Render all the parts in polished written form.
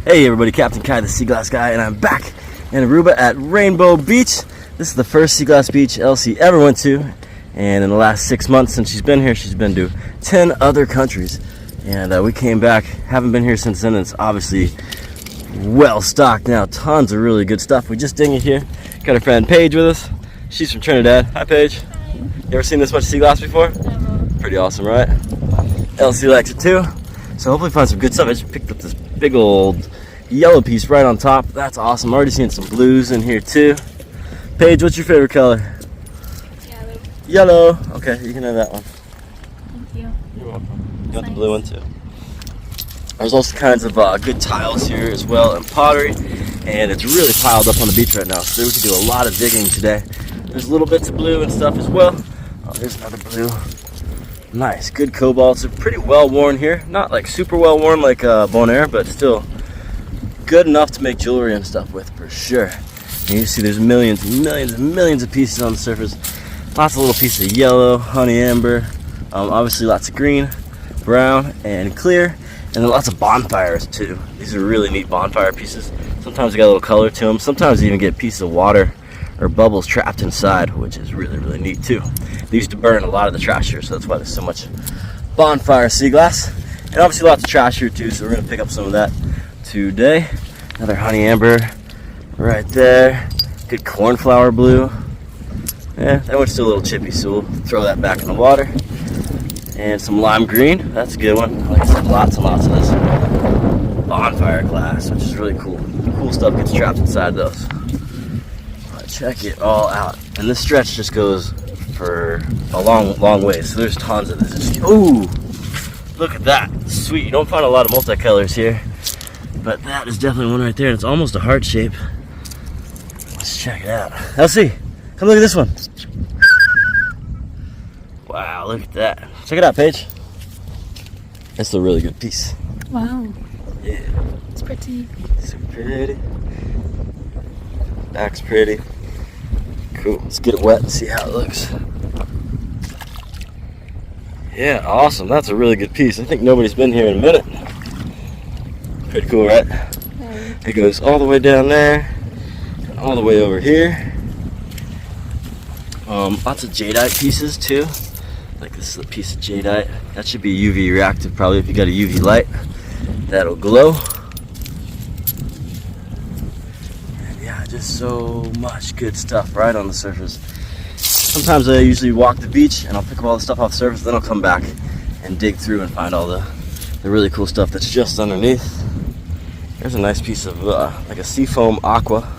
Hey everybody, Captain Kai, the Sea Glass Guy, and I'm back in Aruba at Rainbow Beach. This is the first sea glass beach Elsie ever went to, and in the last 6 months since she's been here, she's been to 10 other countries. And we came back, haven't been here since then, and it's obviously well stocked now. Tons of really good stuff. We just dinged here. Got our friend Paige with us. She's from Trinidad. Hi Paige. Hi. You ever seen this much sea glass before? Never. Pretty awesome, right? Elsie likes it too. So hopefully find some good stuff. I just picked up this big old yellow piece right on top. That's awesome. I'm already seeing some blues in here too. Paige, what's your favorite color? Yellow. Yellow. Okay, you can have that one. Thank you. You're welcome. You want the blue one too? There's also kinds of good tiles here as well and pottery, and it's really piled up on the beach right now, so we can do a lot of digging today. There's little bits of blue and stuff as well. Oh, there's another blue. Nice, good cobalts. They're pretty well worn here. Not like super well worn like Bonaire, but still good enough to make jewelry and stuff with for sure. And you see there's millions and millions and millions of pieces on the surface. Lots of little pieces of yellow, honey amber, obviously lots of green, brown, and clear. And then lots of bonfires too. These are really neat bonfire pieces. Sometimes they got a little color to them. Sometimes you even get pieces of water or bubbles trapped inside, which is really, really neat too. They used to burn a lot of the trash here, so that's why there's so much bonfire sea glass. And obviously lots of trash here too, so we're gonna pick up some of that today. Another honey amber right there. Good cornflower blue. Yeah, that one's still a little chippy, so we'll throw that back in the water. And some lime green, that's a good one. Like I said, lots and lots of this bonfire glass, which is really cool. Cool stuff gets trapped inside those. Check it all out. And this stretch just goes for a long way. So there's tons of this. Ooh, look at that. Sweet. You don't find a lot of multicolors here, but that is definitely one right there. And it's almost a heart shape. Let's check it out. Elsie, come look at this one. Wow, look at that. Check it out, Paige. That's a really good piece. Wow. Yeah. It's pretty. Super pretty. Back's pretty. Cool. Let's get it wet and see how it looks. Yeah, awesome. That's a really good piece. I think nobody's been here in a minute. Pretty cool, right? Very. It goes all the way down there, and all the way over here. Lots of jadeite pieces too. Like this is a piece of jadeite. That should be UV reactive probably if you got a UV light. That'll glow. Just so much good stuff right on the surface. Sometimes I usually walk the beach and I'll pick up all the stuff off the surface, then I'll come back and dig through and find all the really cool stuff that's just underneath. There's a nice piece of like a seafoam aqua.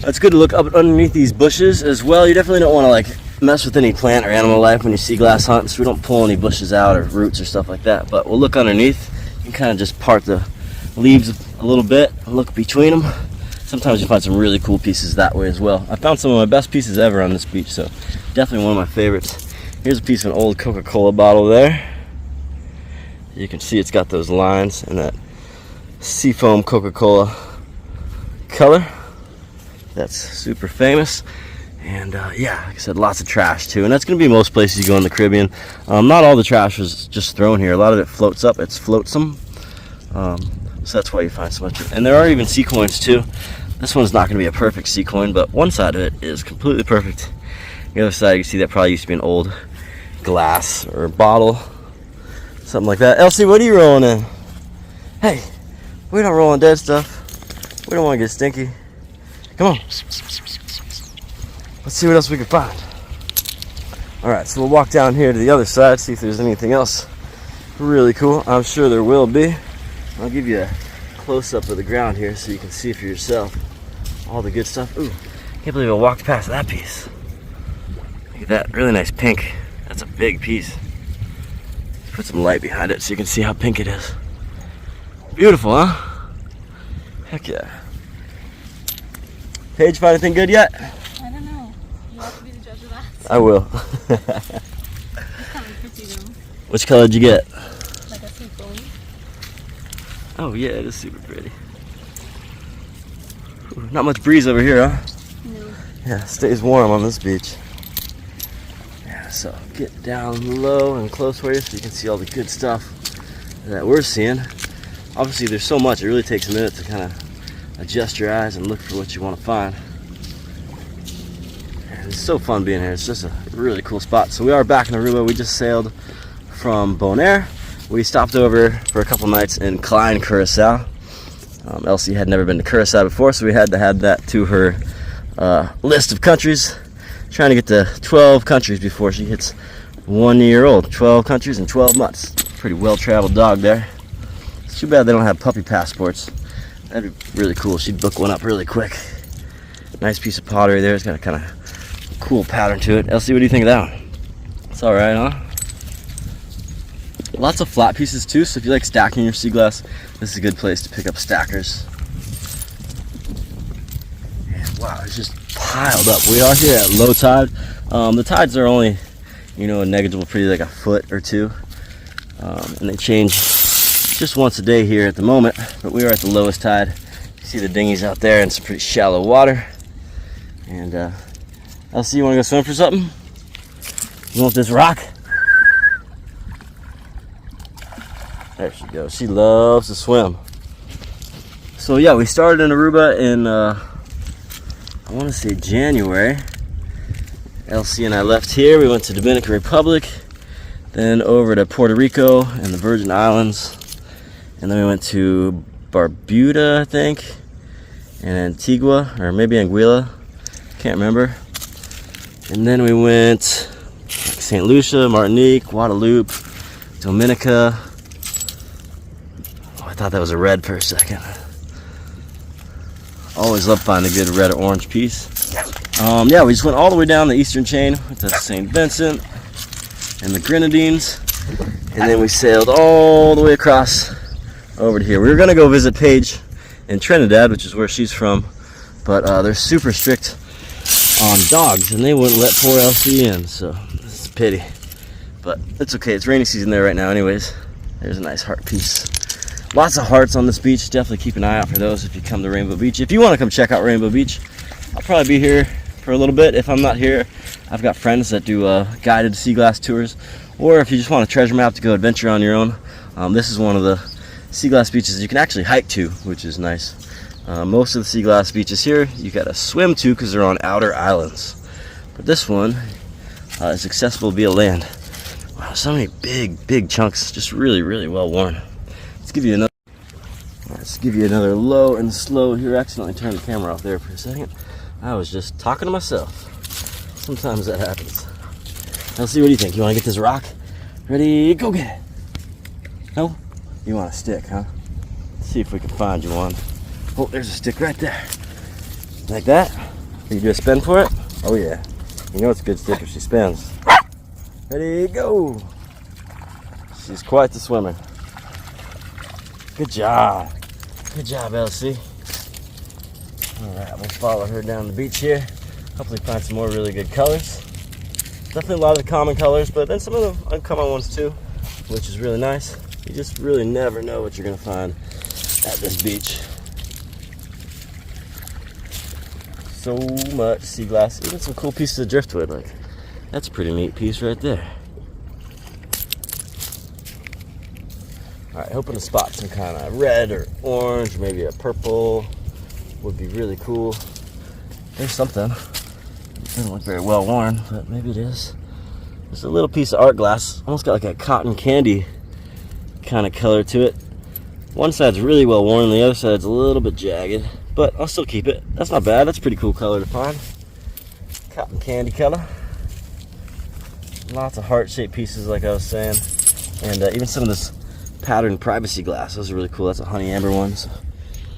It's good to look up underneath these bushes as well. You definitely don't want to like mess with any plant or animal life when you sea glass hunt, so we don't pull any bushes out or roots or stuff like that, but we'll look underneath. You can kind of just part the leaves a little bit and look between them. Sometimes you find some really cool pieces that way as well. I found some of my best pieces ever on this beach, so definitely one of my favorites. Here's a piece of an old Coca-Cola bottle there. You can see it's got those lines and that seafoam Coca-Cola color. That's super famous. And yeah, like I said, lots of trash too. And that's going to be most places you go in the Caribbean. Not all the trash is just thrown here. A lot of it floats up. It's floatsome. So that's why you find so much. And there are even sea coins too. This one's not going to be a perfect sea coin, but one side of it is completely perfect. The other side, you can see that probably used to be an old glass or bottle, something like that. Elsie, what are you rolling in? Hey, we don't roll in dead stuff. We don't want to get stinky. Come on. Let's see what else we can find. All right, so we'll walk down here to the other side, see if there's anything else really cool. I'm sure there will be. I'll give you a close-up of the ground here so you can see for yourself all the good stuff. Ooh, can't believe I walked past that piece. Look at that, really nice pink. That's a big piece. Put some light behind it so you can see how pink it is. Beautiful, huh? Heck yeah. Paige, find anything good yet? I don't know. You have to be the judge of that. I will. It's kind of pretty though. Which color did you get? Like a seafoam. Oh yeah, it is super pretty. Ooh, not much breeze over here, huh? No. Yeah, it stays warm on this beach. Yeah, so get down low and close for you so you can see all the good stuff that we're seeing. Obviously there's so much, it really takes a minute to kind of adjust your eyes and look for what you want to find. And it's so fun being here. It's just a really cool spot. So we are back in Aruba. We just sailed from Bonaire. We stopped over for a couple nights in Klein, Curacao. Elsie had never been to Curacao before, so we had to add that to her list of countries. Trying to get to 12 countries before she hits 1 year old. 12 countries in 12 months. Pretty well-traveled dog there. It's too bad they don't have puppy passports. That'd be really cool. She'd book one up really quick. Nice piece of pottery there. It's got a kind of cool pattern to it. Elsie, what do you think of that one? It's all right, huh? Lots of flat pieces too, so if you like stacking your sea glass, this is a good place to pick up stackers. And wow, it's just piled up. We are here at low tide. The tides are only, you know, negligible, pretty like a foot or two. And they change just once a day here at the moment, but we are at the lowest tide. You see the dinghies out there in some pretty shallow water. And Elsie, you want to go swim for something? You want this rock? There she goes. She loves to swim. So yeah, we started in Aruba in I want to say January. Elsie and I left here. We went to Dominican Republic, then over to Puerto Rico and the Virgin Islands, and then we went to Barbuda, I think, and Antigua, or maybe Anguilla, can't remember. And then we went like St. Lucia, Martinique, Guadeloupe, Dominica. I thought that was a red for a second. Always love finding a good red or orange piece. Yeah, we just went all the way down the eastern chain to St. Vincent and the Grenadines, and then we sailed all the way across over to here. We were gonna go visit Paige in Trinidad, which is where she's from, but they're super strict on dogs, and they wouldn't let poor Elsie in, so it's a pity. But it's okay, it's rainy season there right now anyways. There's a nice heart piece. Lots of hearts on this beach. Definitely keep an eye out for those if you come to Rainbow Beach. If you want to come check out Rainbow Beach, I'll probably be here for a little bit. If I'm not here, I've got friends that do guided sea glass tours. Or if you just want a treasure map to go adventure on your own, this is one of the sea glass beaches you can actually hike to, which is nice. Most of the sea glass beaches here, you gotta swim to because they're on outer islands. But this one is accessible via land. Wow, so many big chunks, just really well worn. Let's give you another low and slow here. Accidentally turned the camera off there for a second. I was just talking to myself. Sometimes that happens. Let's see, what do you think? You want to get this rock? Ready, go get it. No? You want a stick, huh? Let's see if we can find you one. Oh, there's a stick right there. Like that? Can you do a spin for it? Oh yeah. You know it's a good stick if she spins. Ready, go. She's quite the swimmer. Good job. Good job, Elsie. Alright, we'll follow her down the beach here. Hopefully find some more really good colors. Definitely a lot of the common colors, but then some of the uncommon ones too, which is really nice. You just really never know what you're going to find at this beach. So much sea glass. Even some cool pieces of driftwood. Like, that's a pretty neat piece right there. Alright, hoping to spot some kind of red or orange, maybe a purple would be really cool. There's something. It doesn't look very well worn, but maybe it is. There's a little piece of art glass, almost got like a cotton candy kind of color to it. One side's really well worn, the other side's a little bit jagged, but I'll still keep it. That's not bad, that's a pretty cool color to find. Cotton candy color. Lots of heart-shaped pieces like I was saying. And even some of this patterned privacy glass. Those are really cool. That's a honey amber one. So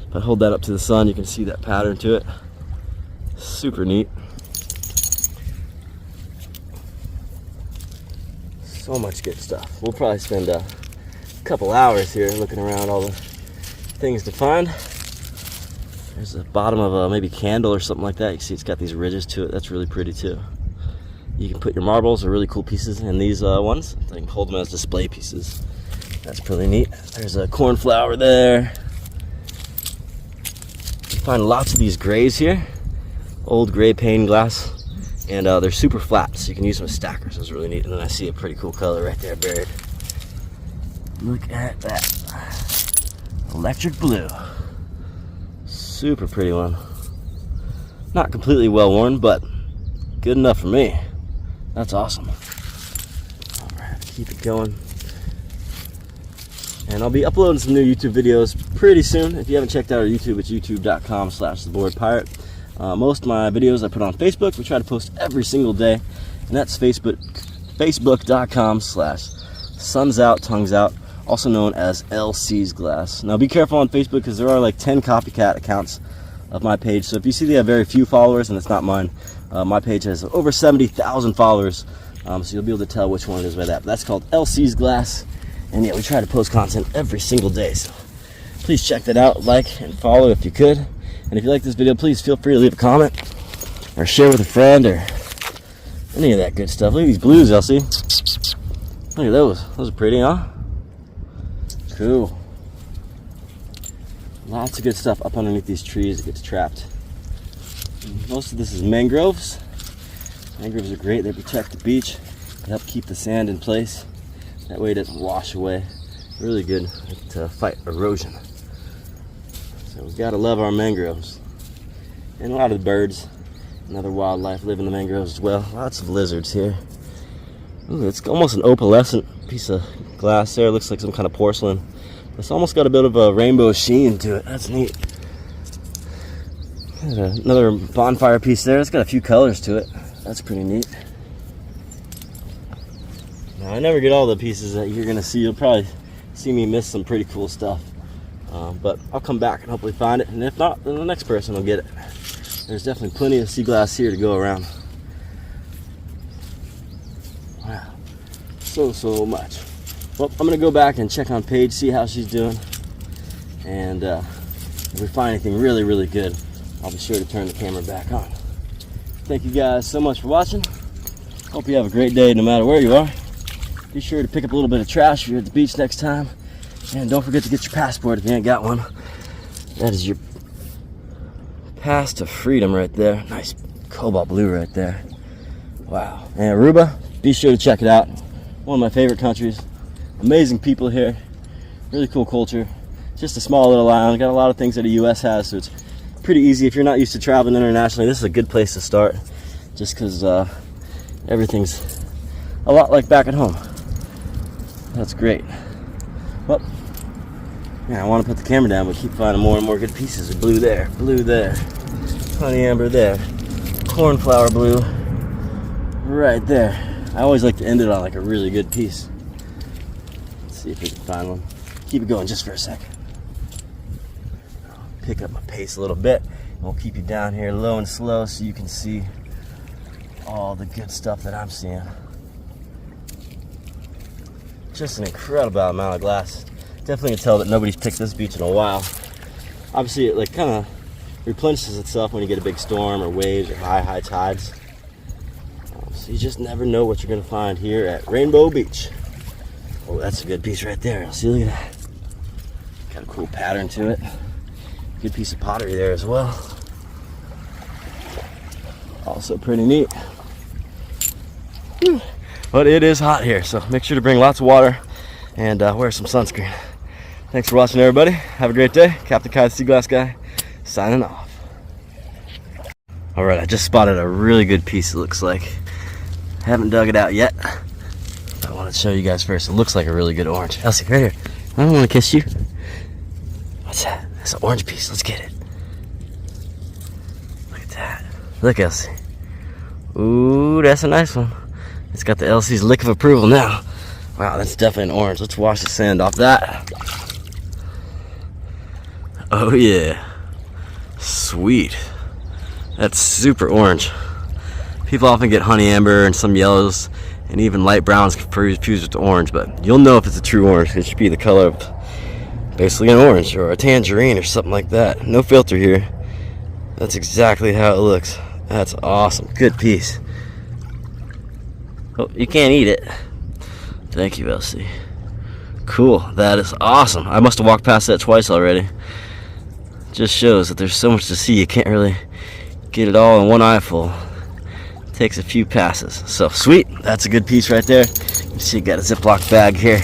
if I hold that up to the sun, you can see that pattern to it. Super neat. So much good stuff. We'll probably spend a couple hours here looking around all the things to find. There's the bottom of a maybe candle or something like that. You can see it's got these ridges to it. That's really pretty too. You can put your marbles or really cool pieces in these ones. You can hold them as display pieces. That's pretty neat. There's a cornflower there. You find lots of these grays here. Old gray pane glass. And they're super flat, so you can use them as stackers. That's really neat. And then I see a pretty cool color right there buried. Look at that. Electric blue. Super pretty one. Not completely well worn, but good enough for me. That's awesome. Alright, keep it going. And I'll be uploading some new YouTube videos pretty soon. If you haven't checked out our YouTube, it's youtube.com/theboardpirate. Most of my videos I put on Facebook. We try to post every single day. And that's facebook.com/suns out, tongues out, also known as LC's Glass. Now be careful on Facebook because there are like 10 copycat accounts of my page. So if you see they have very few followers, and it's not mine, my page has over 70,000 followers. So you'll be able to tell which one it is by that. But that's called LC's Glass. And yeah, we try to post content every single day. So please check that out, like and follow if you could. And if you like this video, please feel free to leave a comment or share with a friend or any of that good stuff. Look at these blues, Elsie. Look at those. Those are pretty, huh? Cool. Lots of good stuff up underneath these trees that gets trapped. Most of this is mangroves. Mangroves are great. They protect the beach. They help keep the sand in place. That way it doesn't wash away. Really good to fight erosion. So we've got to love our mangroves. And a lot of the birds and other wildlife live in the mangroves as well. Lots of lizards here. Ooh, it's almost an opalescent piece of glass there. It looks like some kind of porcelain. It's almost got a bit of a rainbow sheen to it. That's neat. Another bonfire piece there. It's got a few colors to it. That's pretty neat. Now, I never get all the pieces that you're going to see. You'll probably see me miss some pretty cool stuff. But I'll come back and hopefully find it. And if not, then the next person will get it. There's definitely plenty of sea glass here to go around. Wow. So much. Well, I'm going to go back and check on Paige, see how she's doing. And if we find anything really good, I'll be sure to turn the camera back on. Thank you guys so much for watching. Hope you have a great day no matter where you are. Be sure to pick up a little bit of trash if you're at the beach next time. And don't forget to get your passport if you ain't got one. That is your pass to freedom right there. Nice cobalt blue right there. Wow. And Aruba, be sure to check it out. One of my favorite countries. Amazing people here. Really cool culture. Just a small little island. Got a lot of things that the US has, so it's pretty easy. If you're not used to traveling internationally, this is a good place to start. Just because everything's a lot like back at home. That's great. Well, yeah, I want to put the camera down, but keep finding more and more good pieces. Blue there, honey amber there, cornflower blue right there. I always like to end it on like a really good piece. Let's see if we can find one. Keep it going just for a second. I'll pick up my pace a little bit, and we'll keep you down here low and slow so you can see all the good stuff that I'm seeing. Just an incredible amount of glass. Definitely can tell that nobody's picked this beach in a while. Obviously, it like kind of replenishes itself when you get a big storm or waves or high tides. So you just never know what you're gonna find here at Rainbow Beach. Oh, that's a good piece right there. See, look at that. Got a cool pattern to it. Good piece of pottery there as well. Also pretty neat. But it is hot here, so make sure to bring lots of water and wear some sunscreen. Thanks for watching, everybody. Have a great day. Captain Kai, the Sea Glass Guy, signing off. All right, I just spotted a really good piece, it looks like. Haven't dug it out yet. I want to show you guys first. It looks like a really good orange. Elsie, right here. I don't want to kiss you. What's that? That's an orange piece. Let's get it. Look at that. Look, Elsie. Ooh, that's a nice one. It's got the LC's lick of approval now. Wow, that's definitely an orange. Let's wash the sand off that. Oh yeah. Sweet. That's super orange. People often get honey amber and some yellows and even light browns confused with orange, but you'll know if it's a true orange. It should be the color of basically an orange or a tangerine or something like that. No filter here. That's exactly how it looks. That's awesome. Good piece. Oh, you can't eat it. Thank you, Elsie. Cool. That is awesome. I must have walked past that twice already. Just shows that there's so much to see. You can't really get it all in one eyeful. It takes a few passes. So sweet. That's a good piece right there. You see, got a Ziploc bag here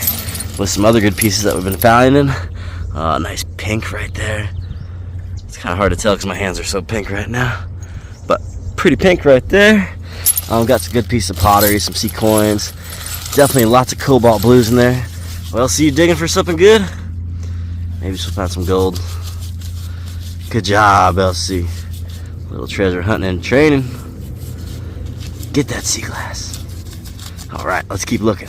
with some other good pieces that we've been finding. Nice pink right there. It's kind of hard to tell because my hands are so pink right now. But pretty pink right there. Got some good piece of pottery, some sea coins. Definitely lots of cobalt blues in there. Well, see you digging for something good? Maybe she'll find some gold. Good job, Elsie. Little treasure hunting and training. Get that sea glass. All right, let's keep looking.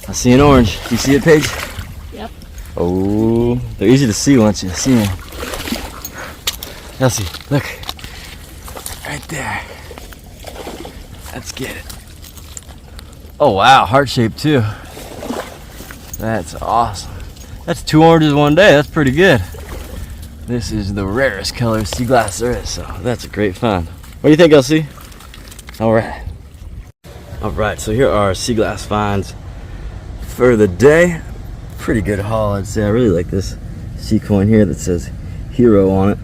I see an orange. Do you see it, Paige? Yep. Oh, they're easy to see once you see them. Elsie, look. Right there. Let's get it. Oh, wow, heart-shaped too. That's awesome. That's 2 oranges one day. That's pretty good. This is the rarest color of sea glass there is, so that's a great find. What do you think, Elsie? All right, so here are our sea glass finds for the day. Pretty good haul, I'd say. I really like this sea coin here that says Hero on it.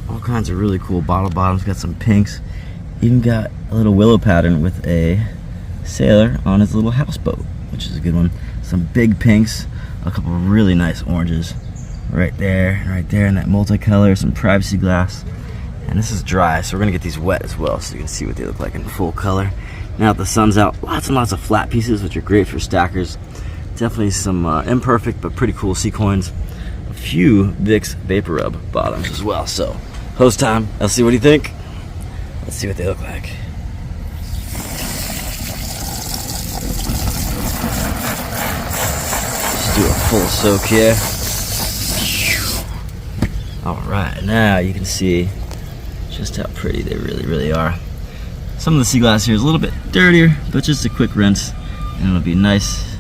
All kinds of really cool bottle bottoms. Got some pinks. Even got a little willow pattern with a sailor on his little houseboat, which is a good one. Some big pinks, a couple of really nice oranges right there, in that multicolor, some privacy glass. And this is dry, so we're gonna get these wet as well so you can see what they look like in full color. Now that the sun's out, lots and lots of flat pieces, which are great for stackers. Definitely some imperfect but pretty cool sea coins. A few Vicks Vapor Rub bottoms as well. So, hose time. Let's see, what do you think? Let's see what they look like. Let's do a full soak here. Alright, now you can see just how pretty they really are. Some of the sea glass here is a little bit dirtier, but just a quick rinse and it'll be nice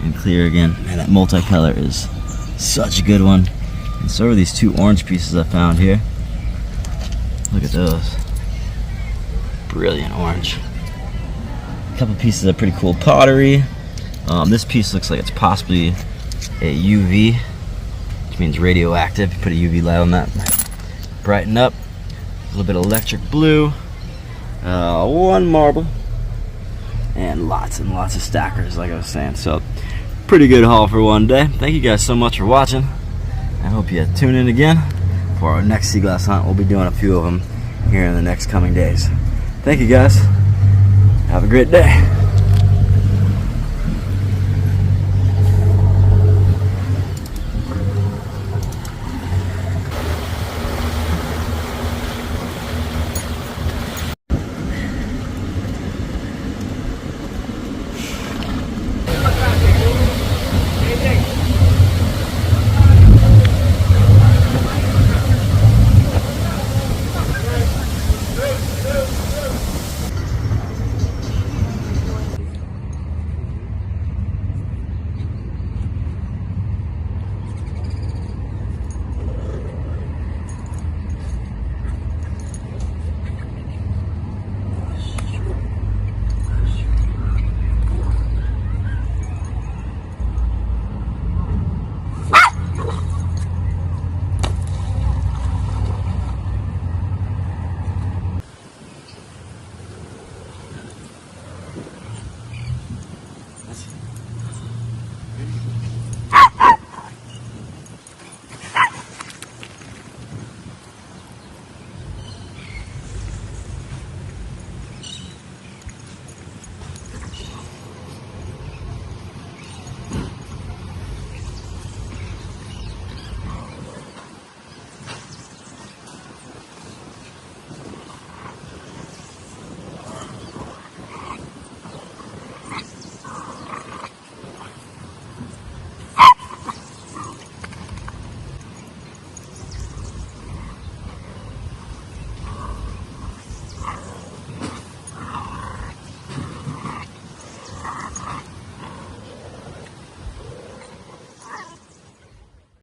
and clear again. Man, that multicolor is such a good one. And so are these 2 orange pieces I found here. Look at those. Brilliant orange. A couple pieces of pretty cool pottery. This piece looks like it's possibly a UV, which means radioactive. You put a UV light on that, might brighten up. A little bit of electric blue. 1 marble. And lots of stackers, like I was saying. So, pretty good haul for one day. Thank you guys so much for watching. I hope you tune in again for our next sea glass hunt. We'll be doing a few of them here in the next coming days. Thank you guys. Have a great day.